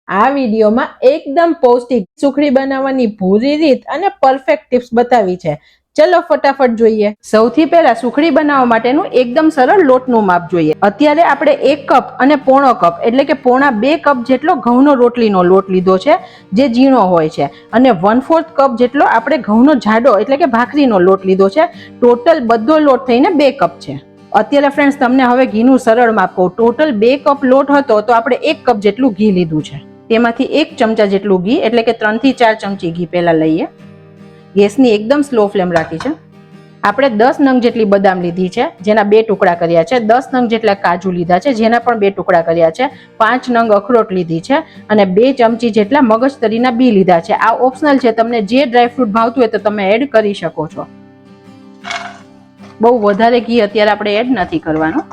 આ વિડીયોમાં એકદમ પૌષ્ટિક સુખડી બનાવવાની પૂરી રીત અને પરફેક્ટ ટિપ્સ બતાવી છે. ચલો ફટાફટ જોઈએ. સૌથી પહેલા સુખડી બનાવવા માટેનું એકદમ સરળ લોટનું માપ જોઈએ. અત્યારે આપણે 1 કપ અને પોણો કપ એટલે કે પોણા 2 કપ જેટલો ઘઉંનો રોટલીનો લોટ લીધો છે, જે ઝીણો હોય છે, અને 1/4 કપ જેટલો આપણે ઘઉંનો જાડો એટલે કે ભાખરીનો લોટ લીધો છે. ટોટલ બધો લોટ થઈને 2 કપ છે. અત્યારે ફ્રેન્ડ્સ તમને હવે ઘીનું સરળ માપ કહું. ટોટલ 2 કપ લોટ હતો તો આપણે 1 કપ જેટલું ઘી લીધું છે. તેમાંથી 1 ચમચા જેટલું ઘી એટલે કે 3 થી 4 ચમચી ઘી પહેલા લઈએ. ગેસની એકદમ સ્લો ફ્લેમ રાખી છે. આપણે 10 નંગ જેટલી બદામ લીધી છે, જેના 2 ટુકડા કર્યા છે. 10 નંગ જેટલા કાજુ લીધા છે, જેના પણ 2 ટુકડા કર્યા છે. 5 નંગ અખરોટ લીધી છે અને 2 ચમચી જેટલા મગજતરીના બી લીધા છે. આ ઓપ્શનલ છે, તમને જે ડ્રાયફ્રૂટ ભાવતું હોય તો તમે એડ કરી શકો છો. બહુ વધારે ઘી અત્યારે આપણે એડ નથી કરવાનું.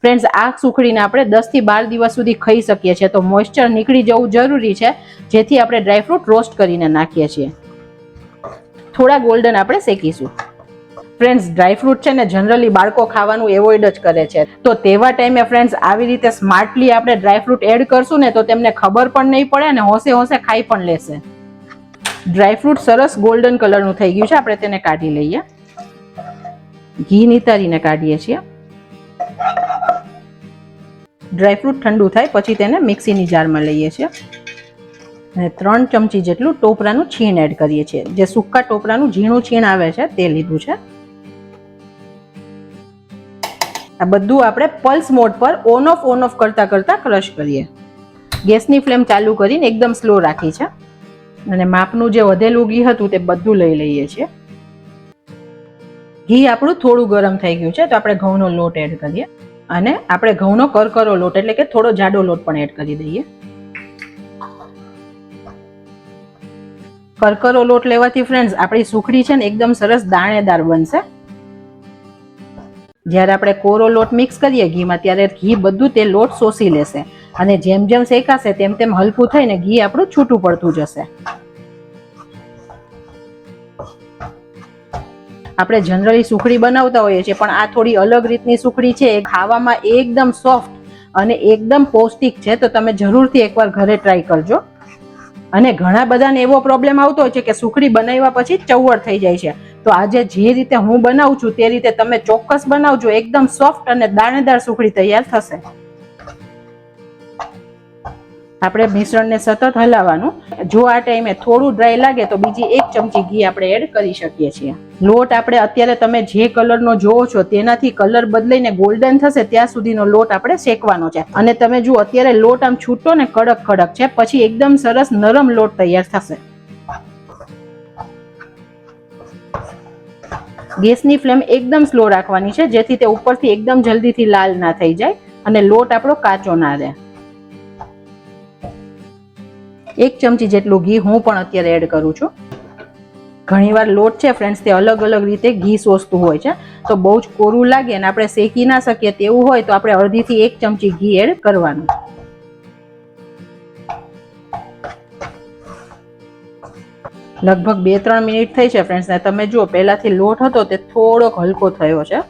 ફ્રેન્ડ્સ, આ સુખડીને આપણે 10 થી 12 દિવસ સુધી ખાઈ શકીએ છીએ. તો મોઇસ્ચર નીકળી જવું જરૂરી છે, જેથી આપણે ડ્રાયફ્રૂટ રોસ્ટ કરીને નાખીએ છીએ. થોડા ગોલ્ડન આપણે શેકીશું. ફ્રેન્ડ્સ, ડ્રાયફ્રૂટ છે ને જનરલી બાળકો ખાવાનું એવોઇડ જ કરે છે. તો તેવા ટાઈમે ફ્રેન્ડ્સ આવી રીતે સ્માર્ટલી આપણે ડ્રાયફ્રૂટ એડ કરશું ને તો તેમને ખબર પણ નહીં પડે અને હોંશે હોંશે ખાઈ પણ લેશે. ડ્રાયફ્રૂટ સરસ ગોલ્ડન કલરનું થઈ ગયું છે. આપણે તેને કાઢી લઈએ. ઘી નિતારીને કાઢીએ છીએ. ડ્રાયફ્રૂટ ઠંડુ થાય પછી તેને મિક્સીની જારમાં લઈએ છીએ અને 3 ચમચી જેટલું ટોપરાનું છીણ એડ કરીએ છીએ. જે સૂકા ટોપરાનું ઝીણું છીણ આવે છે તે લીધું છે. આ બધું આપણે પલ્સ મોડ પર ઓન ઓફ કરતા કરતા ક્રશ કરીએ. ગેસની ફ્લેમ ચાલુ કરીને એકદમ સ્લો રાખી છે અને માપનું જે વધેલું ઘી હતું તે બધું લઈ લઈએ છીએ. ઘી આપણું થોડું ગરમ થઈ ગયું છે તો આપણે ઘઉંનો લોટ એડ કરીએ અને આપણે ઘઉંનો કરકરો લોટ એટલે કે થોડો જાડો લોટ પણ એડ કરી દઈએ. કરકરો લોટ લેવાથી ફ્રેન્ડ્સ આપણી સુખડી છે ને એકદમ સરસ દાણેદાર બનશે. જ્યારે આપણે કોરો લોટ મિક્સ કરીએ ઘીમાં ત્યારે ઘી બધું તે લોટ શોષી લેશે અને જેમ જેમ શેકાશે તેમ તેમ હલકું થઈને ઘી આપણું છૂટું પડતું જશે. આપણે જનરલી સુખડી બનાવતા હોઈએ છીએ, પણ આ થોડી અલગ રીતની સુખડી છે. એ ખાવામાં એકદમ સોફ્ટ અને એકદમ પૌષ્ટિક છે. તો તમે જરૂરથી એકવાર ઘરે ટ્રાય કરજો. અને ઘણા બધાને એવો પ્રોબ્લેમ આવતો હોય છે કે સુખડી બનાવ્યા પછી ચવડ થઈ જાય છે. તો આજે જે રીતે હું બનાવું છું તે રીતે તમે ચોક્કસ બનાવજો. એકદમ સોફ્ટ અને દાણેદાર સુખડી તૈયાર થશે. આપણે મિશ્રણને સતત હલાવવાનું. જો આ ટાઈમે થોડું ડ્રાય લાગે તો બીજી 1 ચમચી ઘી આપણે એડ કરી શકીએ છીએ. લોટ આપણે અત્યારે તમે જે કલરનો જોવો છો તેનાથી કલર બદલાઈને ગોલ્ડન થશે ત્યાં સુધીનો લોટ આપણે શેકવાનો છે. અને તમે જુઓ અત્યારે લોટ આમ છૂટો ને કડક છે, પછી એકદમ સરસ નરમ લોટ તૈયાર થશે. ગેસની ફ્લેમ એકદમ સ્લો રાખવાની છે, જેથી તે ઉપરથી એકદમ જલ્દીથી લાલ ના થઈ જાય અને લોટ આપણો કાચો ના રહે. 1 ચમચી જેટલું ઘી હું પણ અત્યારે એડ કરું છું. ઘણીવાર લોટ છે ફ્રેન્ડ્સ તે અલગ રીતે ઘી શોષતું હોય છે. તો બહુ જ કોરું લાગે અને આપણે શેકી ના શકીએ તેવું હોય તો આપણે અડધીથી 1 ચમચી ઘી એડ કરવાનું. લગભગ 2-3 મિનિટ થઈ છે ફ્રેન્ડ્સ ને તમે જુઓ પહેલાથી લોટ હતો તે થોડોક હલકો થયો છે.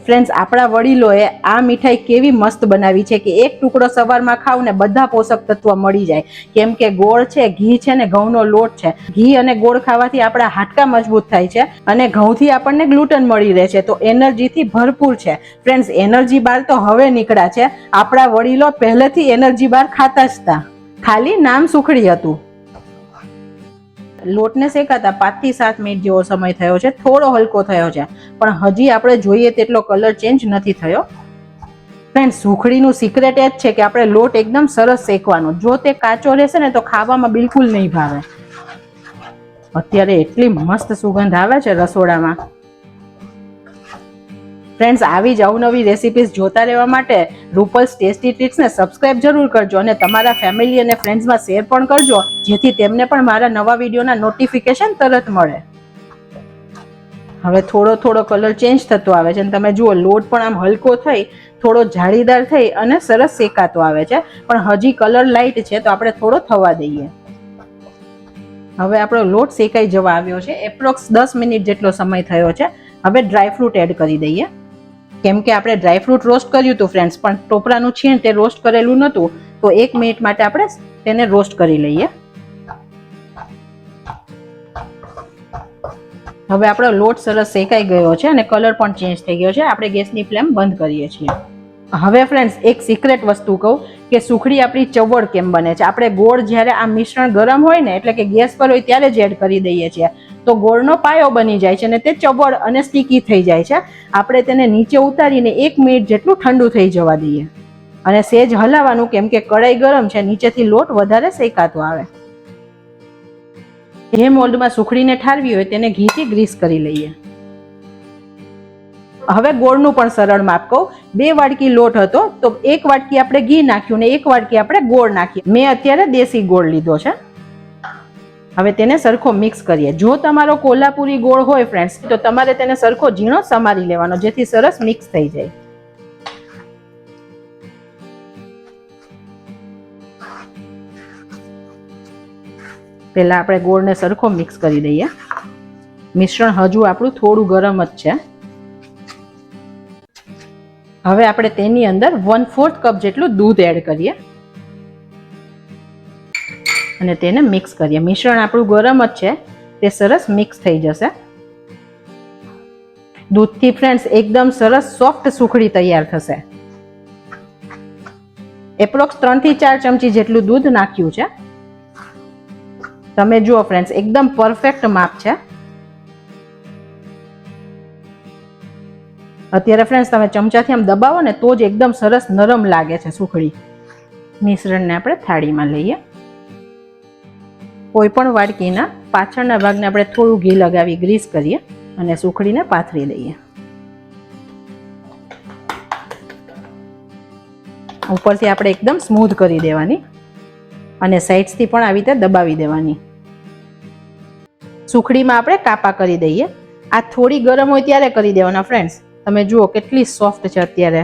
ફ્રેન્ડ્સ, આપણા વડીલોએ આ મીઠાઈ કેવી મસ્ત બનાવી છે કે એક ટુકડો સવારમાં ખાવ ને બધા પોષક તત્વ મળી જાય. કેમ કે ગોળ છે, ઘી છે ને ઘઉંનો લોટ છે. ઘી અને ગોળ ખાવાથી આપણા હાડકાં મજબૂત થાય છે અને ઘઉંથી આપણને ગ્લુટન મળી રહે છે. તો એનર્જીથી ભરપૂર છે. ફ્રેન્ડ્સ, એનર્જી બાર તો હવે નીકળ્યા છે. આપણા વડીલો પહેલેથી એનર્જી બાર ખાતા જ હતા, ખાલી નામ સુખડી હતું. લોટને શેકાતા 5 થી 7 મિનિટ જેવો સમય થયો છે. થોડો હલકો થયો છે, પણ હજી આપણે જોઈએ તેટલો કલર ચેન્જ નથી થયો. ફ્રેન્ડ્સ, સુખડીનું સિક્રેટ એ જ છે કે આપણે લોટ એકદમ સરસ શેકવાનો. જો તે કાચો રહેશે ને તો ખાવામાં બિલકુલ નહીં ભાવે. અત્યારે એટલી મસ્ત સુગંધ આવે છે રસોડામાં. ફ્રેન્ડ્સ, આવી જ અવનવી રેસિપીઝ જોતા રહેવા માટે રૂપલ્સ ટેસ્ટી ટ્રીટ્સને સબસ્ક્રાઇબ જરૂર કરજો અને તમારા ફેમિલી અને ફ્રેન્ડ્સમાં શેર પણ કરજો, જેથી તેમને પણ મારા નવા વિડીયોના નોટિફિકેશન તરત મળે. હવે થોડો કલર ચેન્જ થતો આવે છે અને તમે જુઓ લોટ પણ આમ હલકો થઈ થોડો જાળીદાર થઈ અને સરસ શેકાતો આવે છે. પણ હજી કલર લાઇટ છે તો આપણે થોડો થવા દઈએ. હવે આપણો લોટ શેકાઈ જવા આવ્યો છે. એપ્રોક્સ 10 મિનિટ જેટલો સમય થયો છે. હવે ડ્રાયફ્રૂટ એડ કરી દઈએ. કેમ કે આપણે ડ્રાયફ્રૂટ રોસ્ટ કર્યું હતું ફ્રેન્ડ્સ, પણ ટોપરાનું છીણ તે રોસ્ટ કરેલું નહોતું. તો 1 મિનિટ માટે આપણે તેને રોસ્ટ કરી લઈએ. હવે આપણો લોટ સરસ શેકાઈ ગયો છે અને કલર પણ ચેન્જ થઈ ગયો છે. આપણે ગેસની ફ્લેમ બંધ કરીએ છીએ. હવે ફ્રેન્ડ્સ એક સિક્રેટ વસ્તુ કહું કે સુખડી આપણી ચવડ કેમ બને છે. આપણે ગોળ જ્યારે આ મિશ્રણ ગરમ હોય ને એટલે કે ગેસ પર હોય ત્યારે જ એડ કરી દઈએ છીએ તો ગોળનો પાયો બની જાય છે અને તે ચવડ અને સ્ટીકી થઈ જાય છે. આપણે તેને નીચે ઉતારીને 1 મિનિટ જેટલું ઠંડુ થઈ જવા દઈએ અને સેજ હલાવવાનું, કેમ કે કઢાઈ ગરમ છે, નીચેથી લોટ વધારે શેકાતો આવે. જે મોલ્ડમાં સુખડીને ઠારવી હોય તેને ઘીથી ગ્રીસ કરી લઈએ. હવે ગોળનું પણ સરળ માપ કહું. 2 વાટકી લોટ હતો તો 1 વાટકી આપણે ઘી નાખ્યું ને 1 વાટકી આપણે ગોળ નાખીએ. મેં અત્યારે દેશી ગોળ લીધો છે. હવે તેને સરખો મિક્સ કરીએ. જો તમારો કોલ્હાપુરી ગોળ હોય ફ્રેન્ડ્સ તો તમારે તેને સરખો ઝીણો સમારી લેવાનો જેથી સરસ મિક્સ થઈ જાય. પહેલા આપણે ગોળને સરખો મિક્સ કરી દઈએ. મિશ્રણ હજુ આપણું થોડું ગરમ જ છે. હવે આપણે તેની અંદર 1/4 કપ જેટલું દૂધ એડ કરીએ અને તેને મિક્સ કરીએ. મિશ્રણ આપણું ગરમ જ છે, તે સરસ મિક્સ થઈ જશે. દૂધથી ફ્રેન્ડ્સ એકદમ સરસ સોફ્ટ સુખડી તૈયાર થશે. એપ્રોક્સ 3 થી 4 ચમચી જેટલું દૂધ નાખ્યું છે. તમે જુઓ ફ્રેન્ડ્સ એકદમ પરફેક્ટ માપ છે. અત્યારે ફ્રેન્ડ્સ તમે ચમચાથી આમ દબાવો ને તો જ એકદમ સરસ નરમ લાગે છે સુખડી. મિશ્રણને આપણે થાળીમાં લઈએ. કોઈ પણ વાડકીના પાછળના ભાગને આપણે થોડું ઘી લગાવી ગ્રીસ કરીએ અને સુખડીને પાથરી દઈએ. ઉપરથી આપણે એકદમ સ્મૂધ કરી દેવાની અને સાઈડ્સથી પણ આવી રીતે દબાવી દેવાની. સુખડીમાં આપણે કાપા કરી દઈએ. આ થોડી ગરમ હોય ત્યારે કરી દેવાના ફ્રેન્ડ્સ. તમે જુઓ કેટલી સોફ્ટ છે અત્યારે.